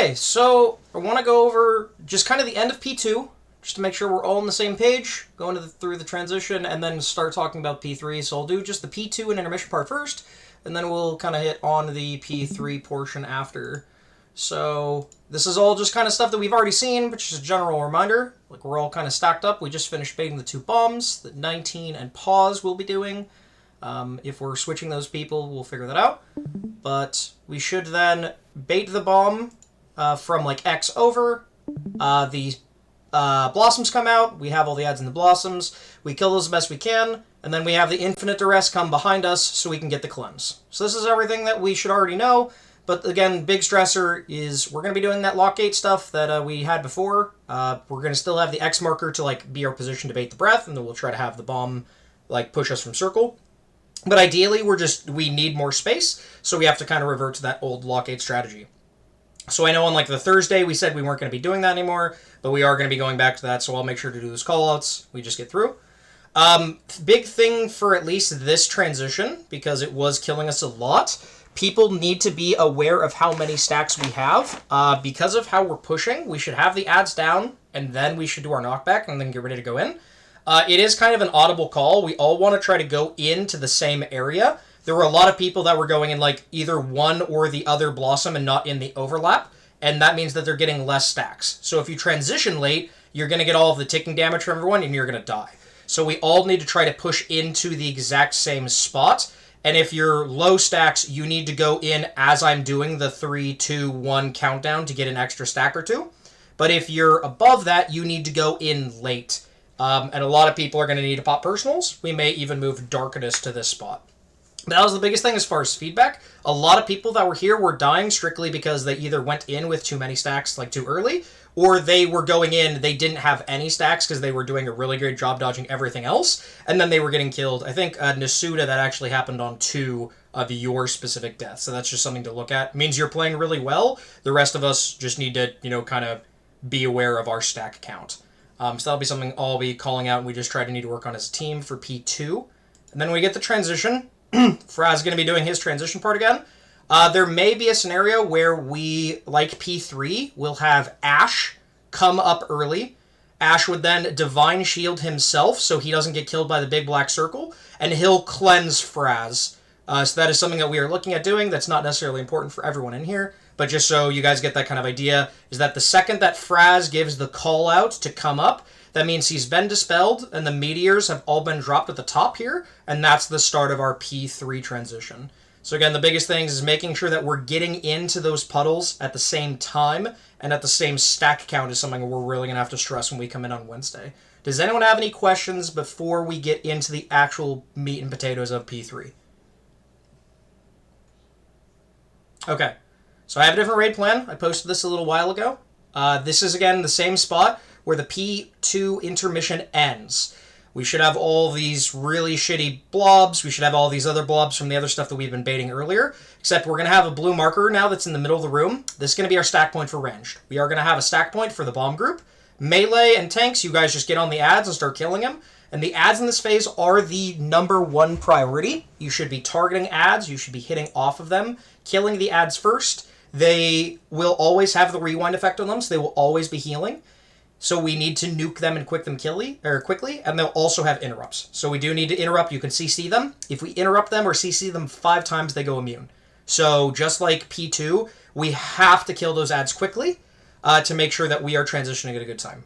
Okay, so I want to go over just kind of the end of P2, just to make sure we're all on the same page, going through the transition, and then start talking about P3. So I'll do just the P2 and intermission part first, and then we'll kind of hit on the P3 portion after. So this is all just kind of stuff that we've already seen, but just a general reminder. Like, we're all kind of stacked up. We just finished baiting the 2 bombs that 19 and pause will be doing. If we're switching those people, we'll figure that out. But we should then bait the bomb from like X over. The blossoms come out. We have all the ads in the blossoms. We kill those the best we can. And then we have the infinite duress come behind us so we can get the cleanse. So this is everything that we should already know. But again, big stressor is we're going to be doing that lockgate stuff that we had before. We're going to still have the X marker to like be our position to bait the breath. And then we'll try to have the bomb like push us from circle. But ideally, we need more space, so we have to kind of revert to that old lockgate strategy. So I know on like the Thursday, we said we weren't going to be doing that anymore, but we are going to be going back to that, so I'll make sure to do those callouts. We just get through. Big thing for at least this transition, because it was killing us a lot, people need to be aware of how many stacks we have. Because of how we're pushing, we should have the ads down, and then we should do our knockback, and then get ready to go in. It is kind of an audible call. We all want to try to go into the same area. There were a lot of people that were going in like either one or the other blossom and not in the overlap, and that means that they're getting less stacks. So if you transition late, you're going to get all of the ticking damage from everyone, and you're going to die. So we all need to try to push into the exact same spot, and if you're low stacks, you need to go in as I'm doing the 3, 2, 1 countdown to get an extra stack or 2. But if you're above that, you need to go in late. And a lot of people are going to need to pop personals. We may even move Darkness to this spot. That was the biggest thing as far as feedback. A lot of people that were here were dying strictly because they either went in with too many stacks, like too early, or they were going in, they didn't have any stacks because they were doing a really great job dodging everything else, and then they were getting killed. I think Nasuda, that actually happened on 2 of your specific deaths, so that's just something to look at. It means you're playing really well. The rest of us just need to, kind of be aware of our stack count. So that'll be something I'll be calling out, and we just try to need to work on as a team for P2. And then when we get the transition, Fraz is going to be doing his transition part again. There may be a scenario where we, like P3, will have Ash come up early. Ash would then Divine Shield himself so he doesn't get killed by the big black circle, and he'll cleanse Fraz. So that is something that we are looking at doing. That's not necessarily important for everyone in here, but just so you guys get that kind of idea, is that the second that Fraz gives the call out to come up, that means he's been dispelled, and the meteors have all been dropped at the top here, and that's the start of our P3 transition. So again, the biggest thing is making sure that we're getting into those puddles at the same time, and at the same stack count is something we're really going to have to stress when we come in on Wednesday. Does anyone have any questions before we get into the actual meat and potatoes of P3? Okay. So I have a different raid plan. I posted this a little while ago. This is, again, the same spot where the P2 intermission ends. We should have all these really shitty blobs. We should have all these other blobs from the other stuff that we've been baiting earlier. Except we're going to have a blue marker now that's in the middle of the room. This is going to be our stack point for ranged. We are going to have a stack point for the bomb group. Melee and tanks, you guys just get on the ads and start killing them. And the ads in this phase are the #1 priority. You should be targeting ads. You should be hitting off of them, killing the ads first. They will always have the rewind effect on them, so they will always be healing. So we need to nuke them and quickly, and they'll also have interrupts. So we do need to interrupt. You can CC them. If we interrupt them or CC them 5 times, they go immune. So just like P2, we have to kill those ads quickly to make sure that we are transitioning at a good time.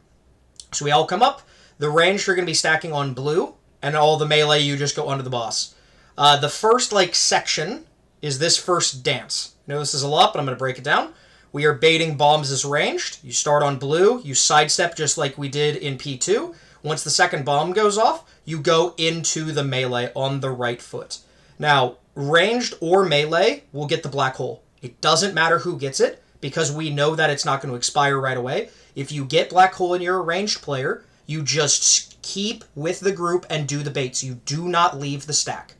So we all come up. The ranged are going to be stacking on blue, and all the melee, you just go onto the boss. The first section is this first dance. I know this is a lot, but I'm going to break it down. We are baiting bombs as ranged. You start on blue. You sidestep just like we did in P2. Once the second bomb goes off, you go into the melee on the right foot. Now, ranged or melee will get the black hole. It doesn't matter who gets it, because we know that it's not going to expire right away. If you get black hole and you're a ranged player, you just keep with the group and do the baits. You do not leave the stack.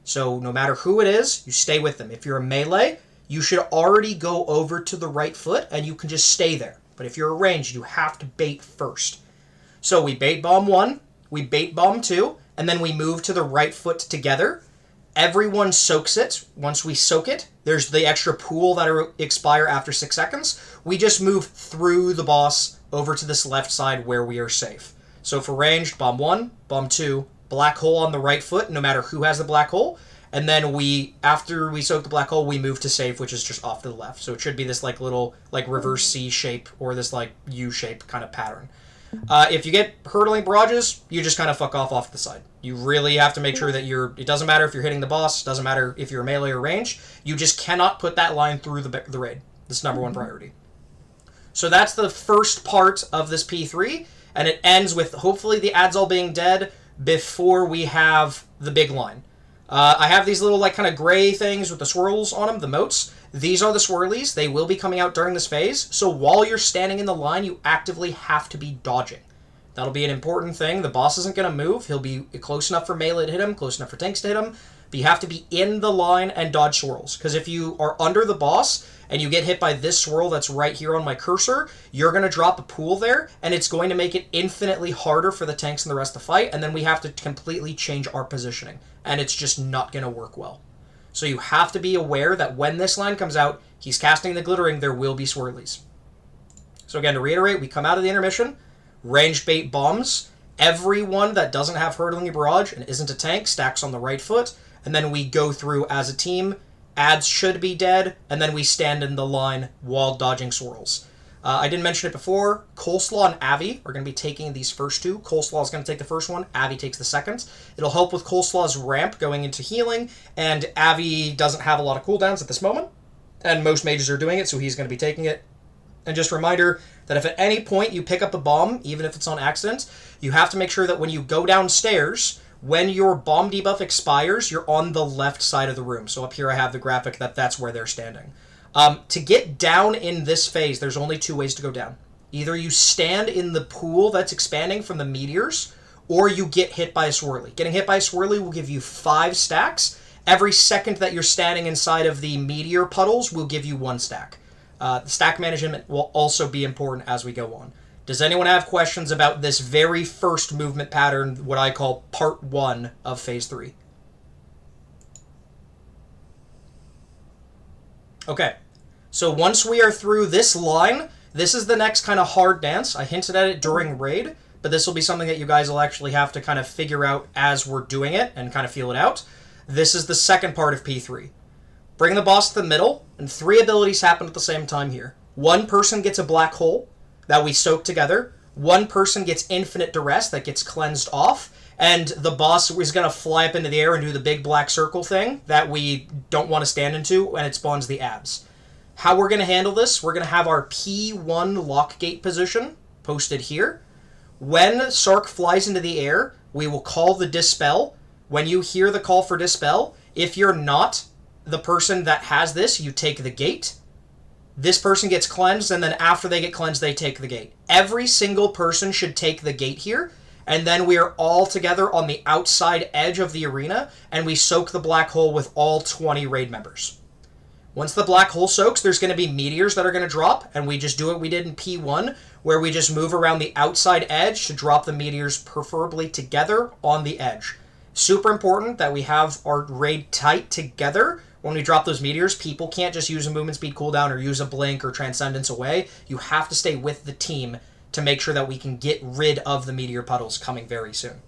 So no matter who it is, you stay with them. If you're a melee, you should already go over to the right foot, and you can just stay there. But if you're a ranged, you have to bait first. So we bait bomb 1, we bait bomb 2, and then we move to the right foot together. everyone soaks it. Once we soak it, there's the extra pool that'll expire after 6 seconds. We just move through the boss over to this left side where we are safe. So for ranged, bomb 1, bomb 2, black hole on the right foot, no matter who has the black hole. And then after we soak the black hole, we move to safe, which is just off to the left. So it should be this like little like reverse C shape or this like U shape kind of pattern. If you get hurtling barrages, you just kind of fuck off to the side. You really have to make sure that it doesn't matter if you're hitting the boss, doesn't matter if you're melee or range, you just cannot put that line through the raid. This is number one priority. So that's the first part of this P3, and it ends with hopefully the ads all being dead before we have the big line. I have these little like kind of gray things with the swirls on them, the motes. These are the swirlies. They will be coming out during this phase. So while you're standing in the line, you actively have to be dodging. That'll be an important thing. The boss isn't going to move. He'll be close enough for melee to hit him, close enough for tanks to hit him. But you have to be in the line and dodge swirls. Because if you are under the boss and you get hit by this swirl that's right here on my cursor, you're going to drop a pool there, and it's going to make it infinitely harder for the tanks and the rest to fight, and then we have to completely change our positioning. And it's just not going to work well. So you have to be aware that when this line comes out, he's casting the glittering, there will be swirlies. So again, to reiterate, we come out of the intermission, ranged bait bombs. Everyone that doesn't have hurtling barrage and isn't a tank stacks on the right foot, and then we go through as a team. Ads should be dead, and then we stand in the line while dodging swirls. I didn't mention it before. Coleslaw and Avi are going to be taking these first two. Coleslaw is going to take the first one. Avi takes the second. It'll help with Coleslaw's ramp going into healing, and Avi doesn't have a lot of cooldowns at this moment, and most mages are doing it, so he's going to be taking it. And just a reminder that if at any point you pick up a bomb, even if it's on accident, you have to make sure that when you go downstairs, when your bomb debuff expires, you're on the left side of the room. So up here I have the graphic that's where they're standing. To get down in this phase, there's only 2 ways to go down. Either you stand in the pool that's expanding from the meteors, or you get hit by a swirly. Getting hit by a swirly will give you 5 stacks. Every second that you're standing inside of the meteor puddles will give you 1 stack. The stack management will also be important as we go on. Does anyone have questions about this very first movement pattern, what I call part 1 of phase 3? Okay, so once we are through this line, this is the next kind of hard dance. I hinted at it during raid, but this will be something that you guys will actually have to kind of figure out as we're doing it and kind of feel it out. This is the second part of P3. Bring the boss to the middle, and 3 abilities happen at the same time here. 1 person gets a black hole that we soak together. 1 person gets infinite duress that gets cleansed off, and the boss is going to fly up into the air and do the big black circle thing that we don't want to stand into, and it spawns the abs. How we're going to handle this, we're going to have our P1 lock gate position posted here. When Sark flies into the air, we will call the dispel. When you hear the call for dispel, if you're not the person that has this, you take the gate. This person gets cleansed, and then after they get cleansed, they take the gate. Every single person should take the gate here, and then we are all together on the outside edge of the arena, and we soak the black hole with all 20 raid members. Once the black hole soaks, there's going to be meteors that are going to drop, and we just do what we did in P1, where we just move around the outside edge to drop the meteors preferably together on the edge. Super important that we have our raid tight together. When we drop those meteors, people can't just use a movement speed cooldown or use a blink or transcendence away. You have to stay with the team to make sure that we can get rid of the meteor puddles coming very soon.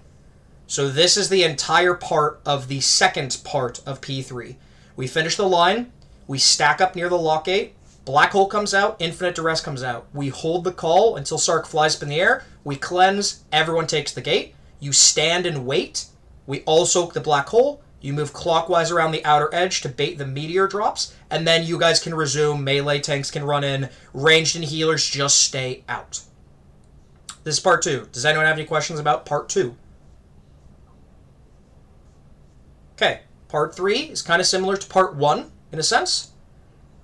So this is the entire part of the second part of P3. We finish the line, we stack up near the lock gate, black hole comes out, infinite duress comes out. We hold the call until Sark flies up in the air, we cleanse, everyone takes the gate, you stand and wait, we all soak the black hole, you move clockwise around the outer edge to bait the meteor drops, and then you guys can resume, melee tanks can run in, ranged and healers just stay out. This is part 2. Does anyone have any questions about part 2? Okay, part 3 is kind of similar to part 1, in a sense.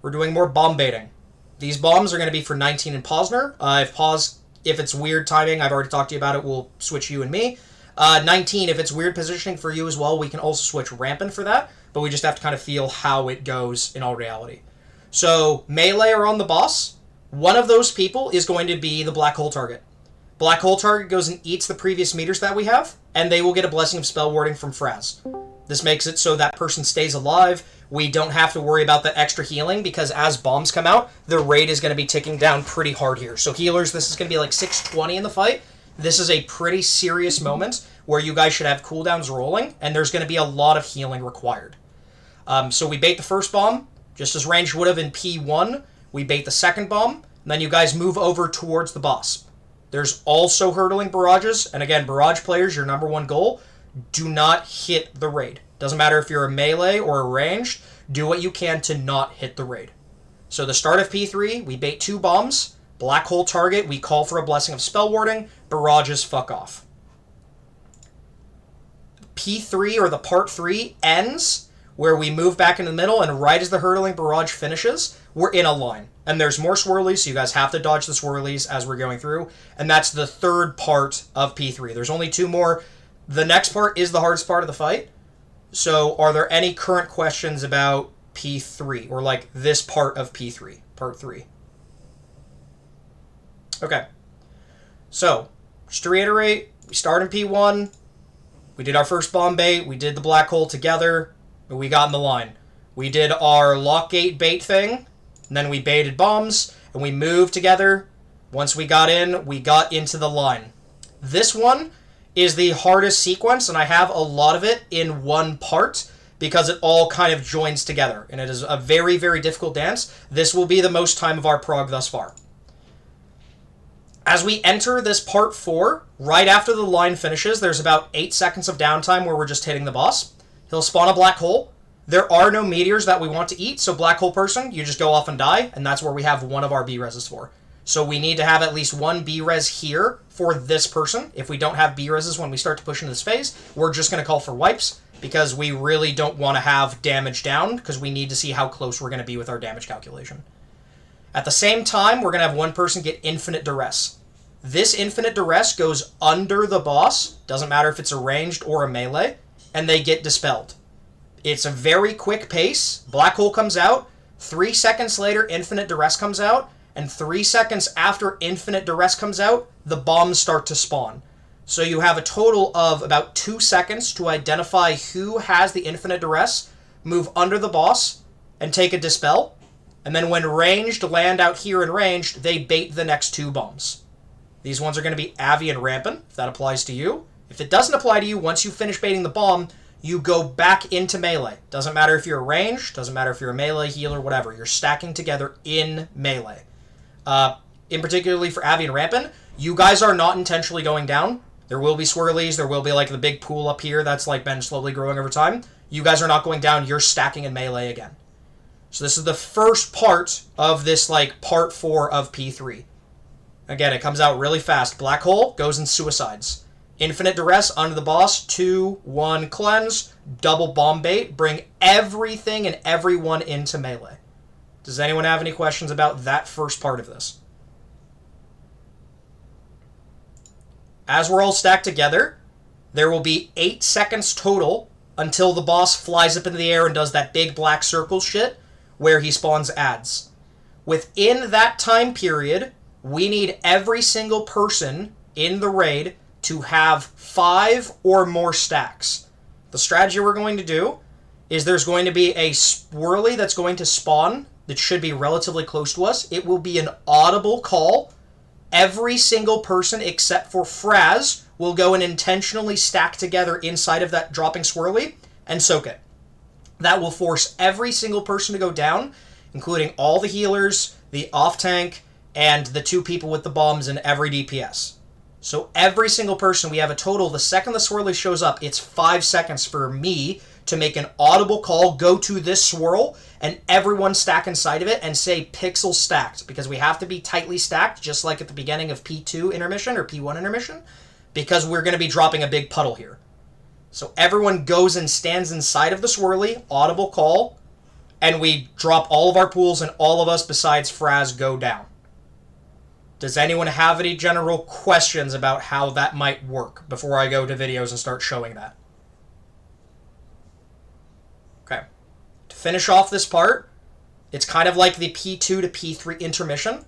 We're doing more bomb baiting. These bombs are going to be for 19 and Posner. If it's weird timing, I've already talked to you about it, we'll switch you and me. 19, if it's weird positioning for you as well, we can also switch Rampant for that, but we just have to kind of feel how it goes in all reality. So, melee are on the boss. One of those people is going to be the black hole target. Black hole target goes and eats the previous meters that we have, and they will get a Blessing of Spell Warding from Fraz. This makes it so that person stays alive. We don't have to worry about the extra healing because as bombs come out, the raid is going to be ticking down pretty hard here. So healers, this is going to be like 620 in the fight. This is a pretty serious moment where you guys should have cooldowns rolling, and there's going to be a lot of healing required. So we bait the first bomb, just as Range would have in P1. We bait the second bomb, and then you guys move over towards the boss. There's also hurdling barrages, and again, barrage players, your number one goal, do not hit the raid. Doesn't matter if you're a melee or a ranged, do what you can to not hit the raid. So the start of P3, we bait 2 bombs, black hole target, we call for a blessing of spell warding, barrages fuck off. P3, or the part 3, ends where we move back in the middle, and right as the hurdling barrage finishes, we're in a line. And there's more swirlies, so you guys have to dodge the swirlies as we're going through, and that's the third part of P3. There's only 2 more. The next part is the hardest part of the fight. So are there any current questions about P3, or like this part of P3, part 3? Okay. So, just to reiterate, we start in P1, we did our first bomb bait, we did the black hole together, and we got in the line. We did our lock gate bait thing, and then we baited bombs, and we moved together. Once we got in, we got into the line. This one is the hardest sequence, and I have a lot of it in one part because it all kind of joins together, and it is a very, very difficult dance. This will be the most time of our prog thus far. As we enter this part 4, right after the line finishes, there's about 8 seconds of downtime where we're just hitting the boss. He'll spawn a black hole. There are no meteors that we want to eat, so black hole person, you just go off and die, and that's where we have one of our B-reses for. So we need to have at least one B-res here for this person. If we don't have B-reses when we start to push into this phase, we're just going to call for wipes, because we really don't want to have damage down, because we need to see how close we're going to be with our damage calculation. At the same time, we're going to have one person get infinite duress. This infinite duress goes under the boss, doesn't matter if it's a ranged or a melee, and they get dispelled. It's a very quick pace. Black hole comes out. 3 seconds later, infinite duress comes out. And 3 seconds after infinite duress comes out, the bombs start to spawn. So you have a total of about 2 seconds to identify who has the infinite duress, move under the boss, and take a dispel. And then when ranged land out here in ranged, they bait the next 2 bombs. These ones are going to be Avi and Rampant, if that applies to you. If it doesn't apply to you, once you finish baiting the bomb, you go back into melee. Doesn't matter if you're a range, doesn't matter if you're a melee, healer, whatever. You're stacking together in melee. In particularly for Avi and Rampant, you guys are not intentionally going down. There will be swirlies, there will be like the big pool up here that's like been slowly growing over time. You guys are not going down, you're stacking in melee again. So this is the first part of this like part 4 of P3. Again, it comes out really fast. Black hole goes in suicides. Infinite duress under the boss, 2, 1, cleanse, double bomb bait, bring everything and everyone into melee. Does anyone have any questions about that first part of this? As we're all stacked together, there will be 8 seconds total until the boss flies up into the air and does that big black circle shit where he spawns adds. Within that time period, we need every single person in the raid to have 5 or more stacks. The strategy we're going to do is there's going to be a swirly that's going to spawn that should be relatively close to us. It will be an audible call. Every single person except for Fraz will go and intentionally stack together inside of that dropping swirly and soak it. That will force every single person to go down, including all the healers, the off-tank, and the 2 people with the bombs and every DPS. So every single person, we have a total, the second the swirly shows up, it's 5 seconds for me to make an audible call, go to this swirl, and everyone stack inside of it and say pixel stacked, because we have to be tightly stacked, just like at the beginning of P2 intermission or P1 intermission, because we're going to be dropping a big puddle here. So everyone goes and stands inside of the swirly, audible call, and we drop all of our pools and all of us besides Fraz go down. Does anyone have any general questions about how that might work before I go to videos and start showing that? Okay. To finish off this part, it's kind of like the P2 to P3 intermission.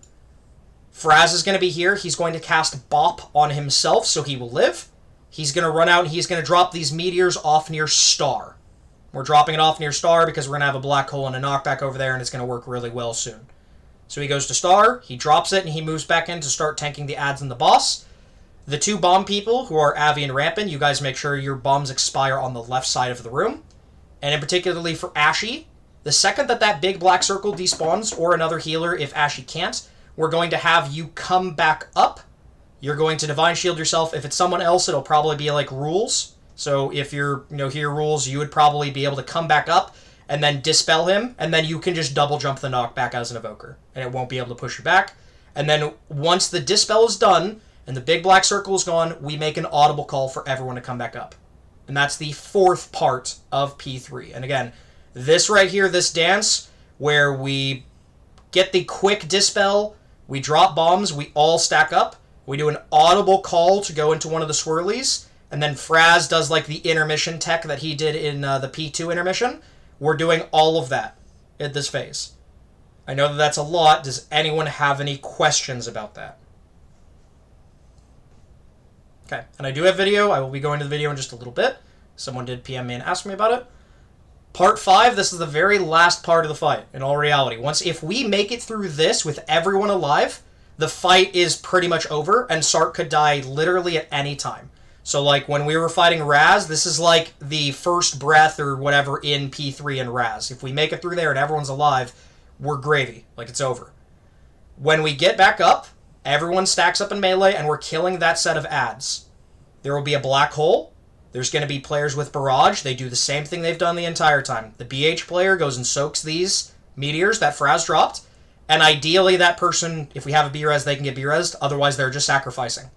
Fraz is going to be here. He's going to cast Bop on himself, so he will live. He's going to run out and he's going to drop these meteors off near Star. We're dropping it off near star because we're going to have a black hole and a knockback over there, and it's going to work really well soon. So he goes to star, he drops it, and he moves back in to start tanking the ads and the boss. The two bomb people, who are Avi and Rampant, you guys make sure your bombs expire on the left side of the room. And in particularly for Ashy, the second that big black circle despawns, or another healer if Ashy can't, we're going to have you come back up. You're going to Divine Shield yourself. If it's someone else, it'll probably be like Rules. So if you're, here Rules, you would probably be able to come back up and then dispel him, and then you can just double jump the knockback as an evoker, and it won't be able to push you back. And then once the dispel is done, and the big black circle is gone, we make an audible call for everyone to come back up. And that's the fourth part of P3. And again, this right here, this dance, where we get the quick dispel, we drop bombs, we all stack up, we do an audible call to go into one of the swirlies, and then Fraz does like the intermission tech that he did in the P2 intermission. We're doing all of that at this phase. I know that that's a lot. Does anyone have any questions about that? Okay, and I do have video. I will be going to the video in just a little bit. Someone did PM me and ask me about it. Part 5, this is the very last part of the fight, in all reality. If we make it through this with everyone alive, the fight is pretty much over, and Sark could die literally at any time. So, like, when we were fighting Raz, this is like the first breath or whatever in P3 and Raz. If we make it through there and everyone's alive, we're gravy. Like, it's over. When we get back up, everyone stacks up in melee, and we're killing that set of ads. There will be a black hole. There's going to be players with barrage. They do the same thing they've done the entire time. The BH player goes and soaks these meteors that Fraz dropped, and ideally that person, if we have a B-res, they can get B-resed. Otherwise, they're just sacrificing.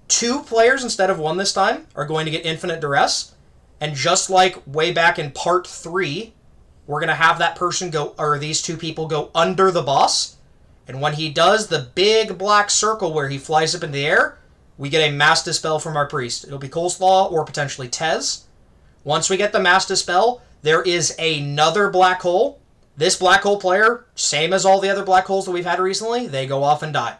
2 players instead of 1 this time are going to get infinite duress, and just like way back in part 3, we're going to have that person go, or these 2 people go under the boss, and when he does the big black circle where he flies up in the air, we get a mass dispel from our priest. It'll be Coleslaw or potentially Tez. Once we get the mass dispel, there is another black hole. This black hole player, same as all the other black holes that we've had recently, they go off and die.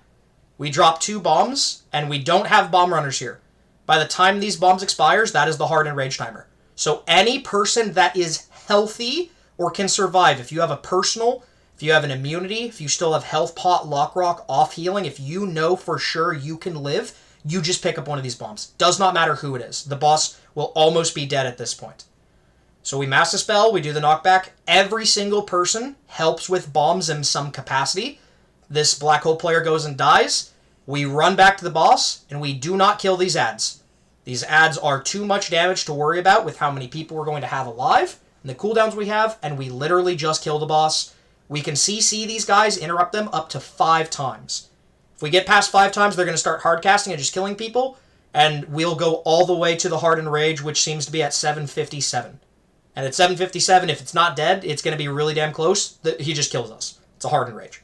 We drop 2 bombs, and we don't have bomb runners here. By the time these bombs expires, that is the hard and rage timer. So any person that is healthy or can survive, if you have a personal, if you have an immunity, if you still have health pot, lock rock, off healing, if you know for sure you can live, you just pick up one of these bombs. Does not matter who it is. The boss will almost be dead at this point. So we mass dispel, we do the knockback. Every single person helps with bombs in some capacity. This black hole player goes and dies. We run back to the boss, and we do not kill these ads. These ads are too much damage to worry about with how many people we're going to have alive, and the cooldowns we have, and we literally just kill the boss. We can CC these guys, interrupt them up to 5 times. If we get past 5 times, they're going to start hardcasting and just killing people, and we'll go all the way to the Hard and Rage, which seems to be at 757. And at 757, if it's not dead, it's going to be really damn close. He just kills us. It's a Hard and Rage.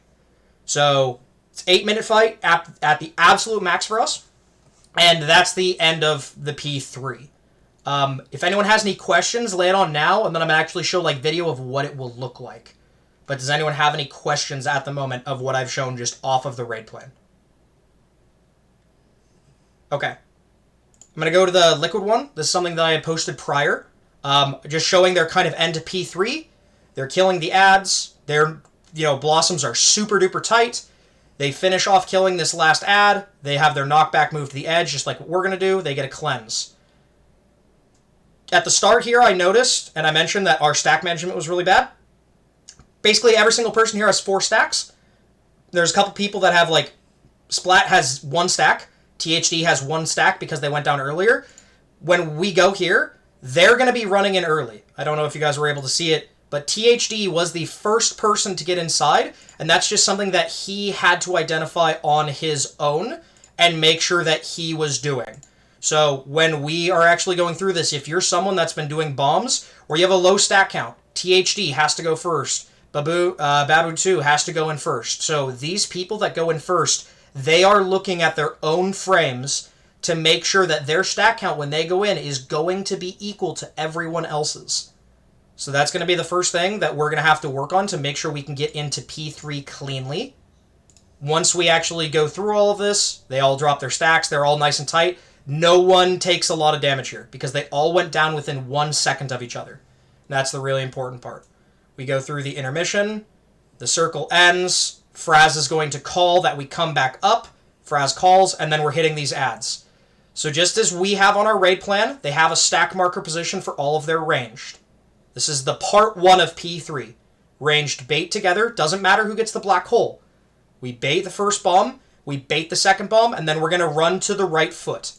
So, it's 8-minute fight at the absolute max for us. And that's the end of the P3. If anyone has any questions, lay it on now, and then I'm going to actually show like video of what it will look like. But does anyone have any questions at the moment of what I've shown just off of the raid plan? Okay. I'm going to go to the liquid one. This is something that I had posted prior. Just showing their kind of end to P3. They're killing the ads. Their, blossoms are super duper tight. They finish off killing this last ad. They have their knockback move to the edge, just like what we're going to do. They get a cleanse. At the start here, I noticed, and I mentioned that our stack management was really bad. Basically, every single person here has 4 stacks. There's a couple people that have, like, Splat has 1 stack. THD has 1 stack because they went down earlier. When we go here, they're going to be running in early. I don't know if you guys were able to see it, but THD was the first person to get inside, and that's just something that he had to identify on his own and make sure that he was doing. So when we are actually going through this, if you're someone that's been doing bombs or you have a low stack count, THD has to go first. Babu 2 has to go in first. So these people that go in first, they are looking at their own frames to make sure that their stack count when they go in is going to be equal to everyone else's. So that's going to be the first thing that we're going to have to work on to make sure we can get into P3 cleanly. Once we actually go through all of this, they all drop their stacks, they're all nice and tight. No one takes a lot of damage here because they all went down within 1 second of each other. That's the really important part. We go through the intermission. The circle ends. Fraz is going to call that we come back up. Fraz calls, and then we're hitting these adds. So just as we have on our raid plan, they have a stack marker position for all of their ranged. This is the part 1 of P3. Ranged bait together. Doesn't matter who gets the black hole. We bait the first bomb. We bait the second bomb, and then we're going to run to the right foot.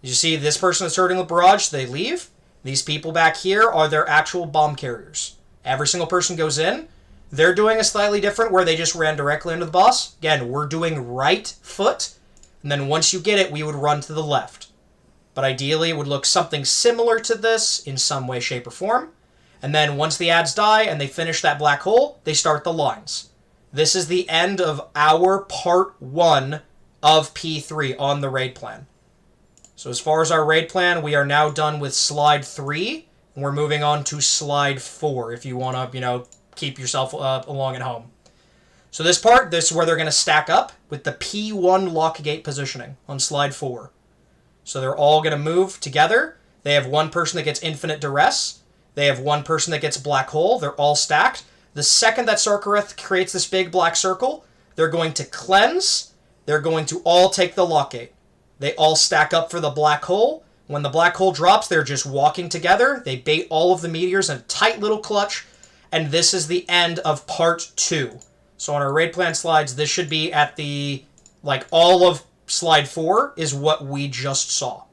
You see this person that's hurting the barrage, they leave. These people back here are their actual bomb carriers. Every single person goes in. They're doing a slightly different where they just ran directly into the boss. Again, we're doing right foot. And then once you get it, we would run to the left. But ideally, it would look something similar to this in some way, shape, or form. And then once the ads die and they finish that black hole, they start the lines. This is the end of our part 1 of P3 on the raid plan. So as far as our raid plan, we are now done with slide 3. And we're moving on to slide 4 if you want to, keep yourself along at home. So this is where they're going to stack up with the P1 lock gate positioning on slide 4. So they're all going to move together. They have one person that gets infinite duress. They have one person that gets black hole. They're all stacked. The second that Sarkareth creates this big black circle, they're going to cleanse. They're going to all take the lock gate. They all stack up for the black hole. When the black hole drops, they're just walking together. They bait all of the meteors in a tight little clutch. And this is the end of part 2. So on our raid plan slides, this should be at the, all of slide 4 is what we just saw.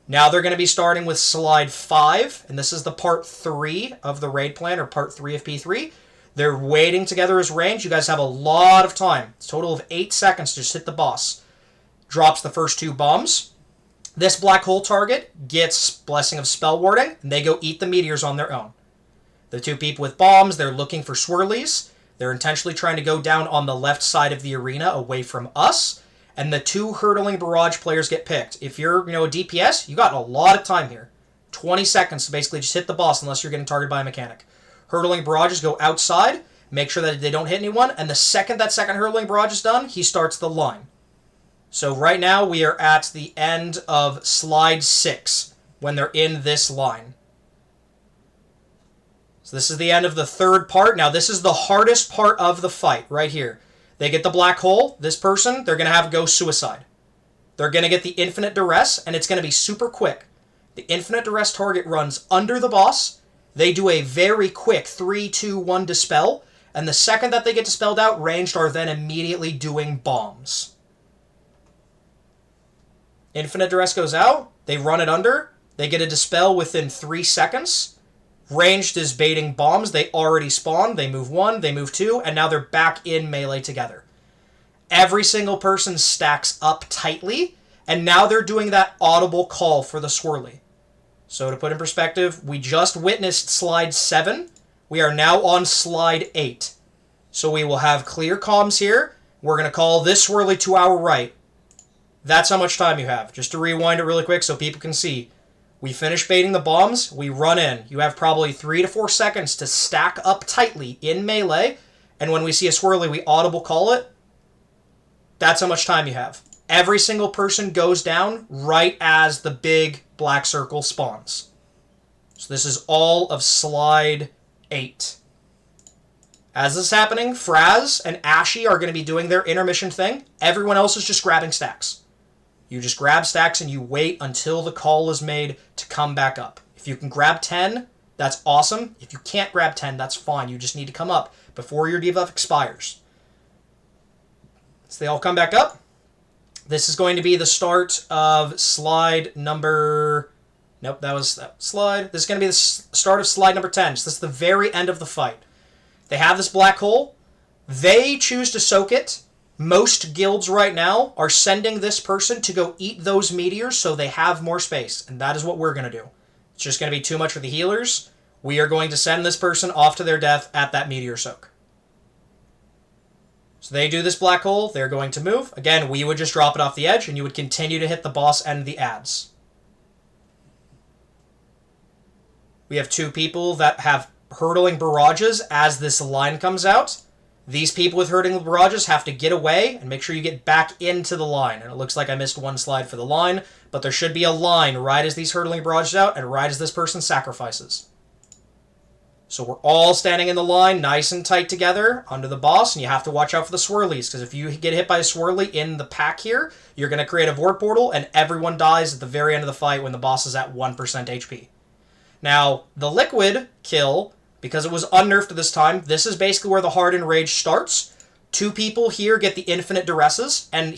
Now they're going to be starting with slide 5, and this is the part 3 of the raid plan, or part 3 of P3. They're waiting together as range. You guys have a lot of time. It's a total of 8 seconds to just hit the boss. Drops the first 2 bombs. This black hole target gets Blessing of Spell Warding, and they go eat the meteors on their own. The 2 people with bombs, they're looking for swirlies. They're intentionally trying to go down on the left side of the arena away from us. And the 2 hurtling barrage players get picked. If you're, a DPS, you got a lot of time here. 20 seconds to basically just hit the boss unless you're getting targeted by a mechanic. Hurtling barrages go outside. Make sure that they don't hit anyone. And the second that second hurtling barrage is done, he starts the line. So right now we are at the end of slide 6 when they're in this line. So this is the end of the 3rd part. Now this is the hardest part of the fight right here. They get the black hole. This person, they're going to have go suicide. They're going to get the infinite duress, and it's going to be super quick. The infinite duress target runs under the boss. They do a very quick 3, 2, 1 dispel, and the second that they get dispelled out, ranged are then immediately doing bombs. Infinite duress goes out. They run it under. They get a dispel within 3 seconds. Ranged is baiting bombs. They already spawned. They move 1, they move 2, and now they're back in melee together. Every single person stacks up tightly, and now they're doing that audible call for the swirly. So to put in perspective, we just witnessed slide 7. We are now on slide 8. So we will have clear comms here. We're going to call this swirly to our right. That's how much time you have. Just to rewind it really quick so people can see. We finish baiting the bombs, we run in. You have probably 3 to 4 seconds to stack up tightly in melee, and when we see a swirly, we audible call it. That's how much time you have. Every single person goes down right as the big black circle spawns. So this is all of slide 8. As this is happening, Fraz and Ashy are going to be doing their intermission thing. Everyone else is just grabbing stacks. You just grab stacks and you wait until the call is made to come back up. If you can grab 10, that's awesome. If you can't grab 10, that's fine. You just need to come up before your debuff expires. So they all come back up. This is going to be the start of slide number... Nope, that was that slide. This is going to be the start of slide number 10. So this is the very end of the fight. They have this black hole. They choose to soak it. Most guilds right now are sending this person to go eat those meteors so they have more space. And that is what we're going to do. It's just going to be too much for the healers. We are going to send this person off to their death at that meteor soak. So they do this black hole. They're going to move. Again, we would just drop it off the edge and you would continue to hit the boss and the ads. We have 2 people that have hurtling barrages as this line comes out. These people with hurtling barrages have to get away and make sure you get back into the line. And it looks like I missed 1 slide for the line, but there should be a line right as these hurtling barrages out and right as this person sacrifices. So we're all standing in the line, nice and tight together, under the boss, and you have to watch out for the swirlies, because if you get hit by a swirly in the pack here, you're going to create a Vorp portal, and everyone dies at the very end of the fight when the boss is at 1% HP. Now, the liquid kill, because it was unnerfed this time, this is basically where the Hardened Rage starts. 2 people here get the infinite duresses, and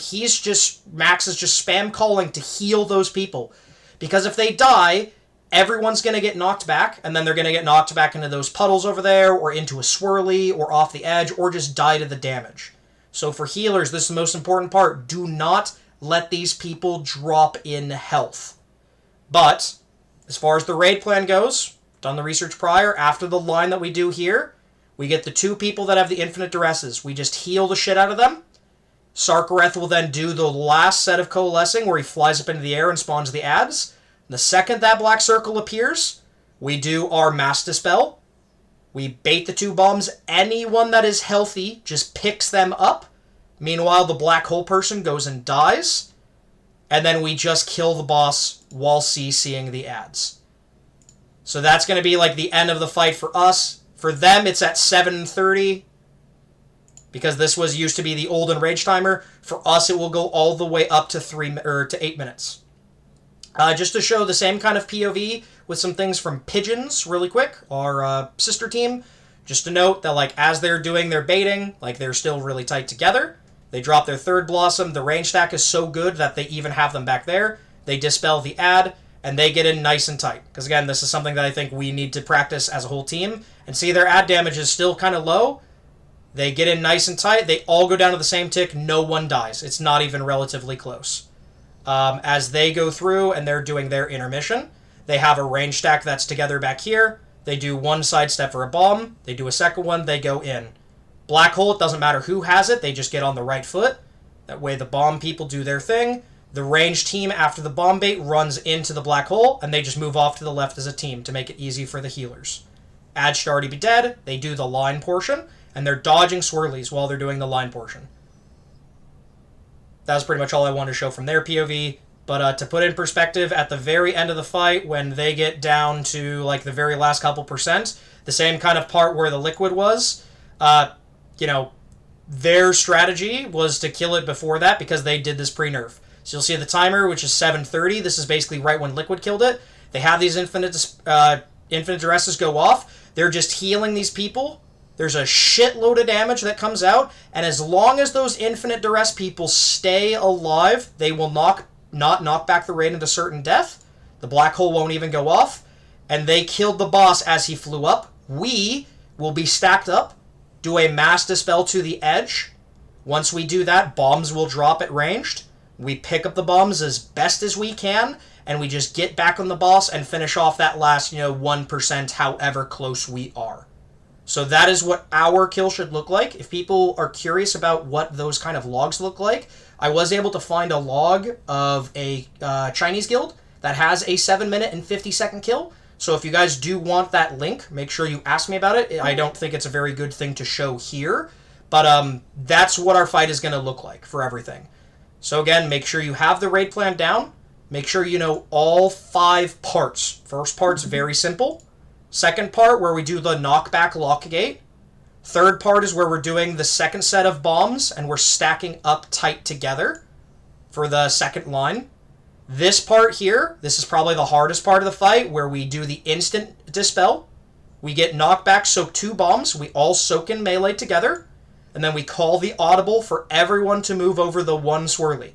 Max is just spam calling to heal those people. Because if they die, everyone's going to get knocked back, and then they're going to get knocked back into those puddles over there, or into a swirly, or off the edge, or just die to the damage. So for healers, this is the most important part. Do not let these people drop in health. But, as far as the raid plan goes, done the research prior, after the line that we do here, we get the 2 people that have the infinite duresses. We just heal the shit out of them. Sarkareth will then do the last set of coalescing, where he flies up into the air and spawns the ads. The second that black circle appears, we do our mass dispel. We bait the 2 bombs. Anyone that is healthy just picks them up. Meanwhile, the black hole person goes and dies. And then we just kill the boss while CCing the ads. So that's going to be like the end of the fight for us. For them, it's at 7:30. Because this used to be the old Enrage timer. For us, it will go all the way up to 8 minutes. Just to show the same kind of POV with some things from Pigeons really quick, our sister team. Just to note that like as they're doing their baiting, like they're still really tight together. They drop their 3rd Blossom. The range stack is so good that they even have them back there. They dispel the ad, and they get in nice and tight. Because again, this is something that I think we need to practice as a whole team. And see, their ad damage is still kind of low. They get in nice and tight. They all go down to the same tick. No one dies. It's not even relatively close. As they go through and they're doing their intermission, they have a range stack that's together back here. They do 1 sidestep for a bomb. They do a second one. They go in. Black hole, it doesn't matter who has it. They just get on the right foot. That way the bomb people do their thing. The range team, after the bomb bait, runs into the black hole, and they just move off to the left as a team to make it easy for the healers. Ad should already be dead. They do the line portion, and they're dodging swirlies while they're doing the line portion. That was pretty much all I wanted to show from their POV. But to put in perspective, at the very end of the fight, when they get down to like the very last couple percent, the same kind of part where the liquid was, their strategy was to kill it before that because they did this pre-nerf. So you'll see the timer, which is 7:30. This is basically right when liquid killed it. They have these infinite duresses go off. They're just healing these people. There's a shitload of damage that comes out, and as long as those infinite duress people stay alive, they will not knock back the raid into certain death. The black hole won't even go off, and they killed the boss as he flew up. We will be stacked up, do a mass dispel to the edge. Once we do that, bombs will drop at ranged. We pick up the bombs as best as we can, and we just get back on the boss and finish off that last, 1%, however close we are. So that is what our kill should look like. If people are curious about what those kind of logs look like, I was able to find a log of a Chinese guild that has a 7-minute and 50-second kill. So if you guys do want that link, make sure you ask me about it. I don't think it's a very good thing to show here, but that's what our fight is going to look like for everything. So again, make sure you have the raid plan down. Make sure you know all 5 parts. First part's very simple. Second part, where we do the knockback lockgate. Third part is where we're doing the second set of bombs, and we're stacking up tight together for the second line. This part here, this is probably the hardest part of the fight, where we do the instant dispel. We get knockback, soak 2 bombs. We all soak in melee together. And then we call the audible for everyone to move over the 1 swirly.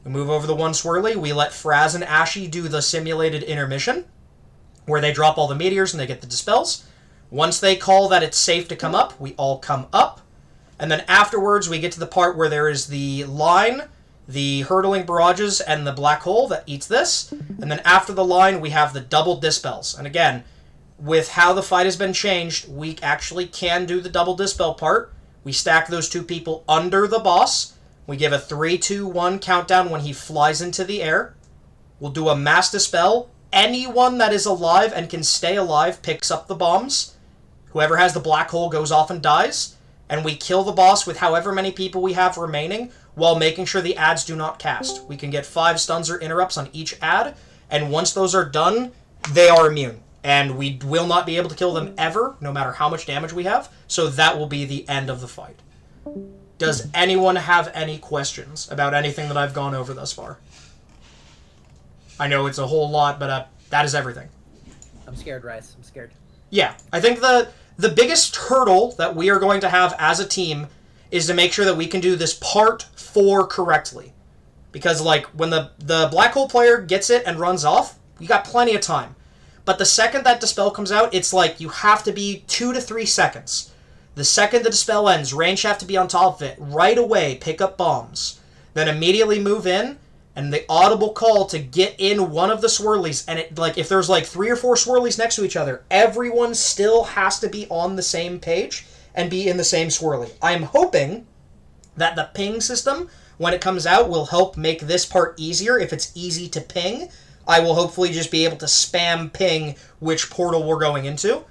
We move over the 1 swirly. We let Fraz and Ashy do the simulated intermission, where they drop all the meteors and they get the dispels. Once they call that it's safe to come up, we all come up. And then afterwards, we get to the part where there is the line, the hurtling barrages, and the black hole that eats this. And then after the line, we have the double dispels. And again, with how the fight has been changed, we actually can do the double dispel part. We stack those 2 people under the boss. We give a 3, 2, 1 countdown when he flies into the air. We'll do a mass dispel. Anyone that is alive and can stay alive picks up the bombs. Whoever has the black hole goes off and dies. And we kill the boss with however many people we have remaining while making sure the ads do not cast. We can get 5 stuns or interrupts on each ad. And once those are done, they are immune. and we will not be able to kill them ever, no matter how much damage we have, so that will be the end of the fight. Does anyone have any questions about anything that I've gone over thus far? I know it's a whole lot, but that is everything. I'm scared, Rice. I'm scared. Yeah, I think the biggest hurdle that we are going to have as a team is to make sure that we can do this part 4 correctly. Because, like, when the black hole player gets it and runs off, you got plenty of time. But the second that Dispel comes out, it's like you have to be 2 to 3 seconds. The second the Dispel ends, range have to be on top of it. Right away, pick up bombs. Then immediately move in, and the audible call to get in one of the swirlies. And it, like, if there's like 3 or 4 swirlies next to each other, everyone still has to be on the same page and be in the same swirly. I am hoping that the ping system, when it comes out, will help make this part easier. If it's easy to ping, I will hopefully just be able to spam ping which portal we're going into.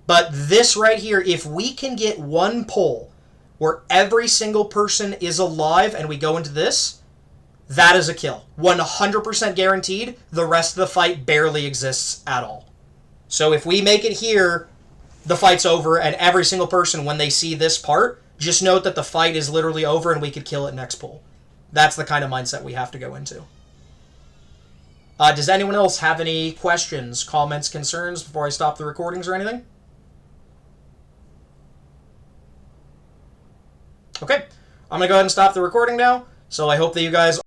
But this right here, if we can get one pull where every single person is alive and we go into this, that is a kill. 100% guaranteed. The rest of the fight barely exists at all. So if we make it here, the fight's over, and every single person, when they see this part, just note that the fight is literally over and we could kill it next pull. That's the kind of mindset we have to go into. Does anyone else have any questions, comments, concerns before I stop the recordings or anything? Okay, I'm going to go ahead and stop the recording now. So I hope that you guys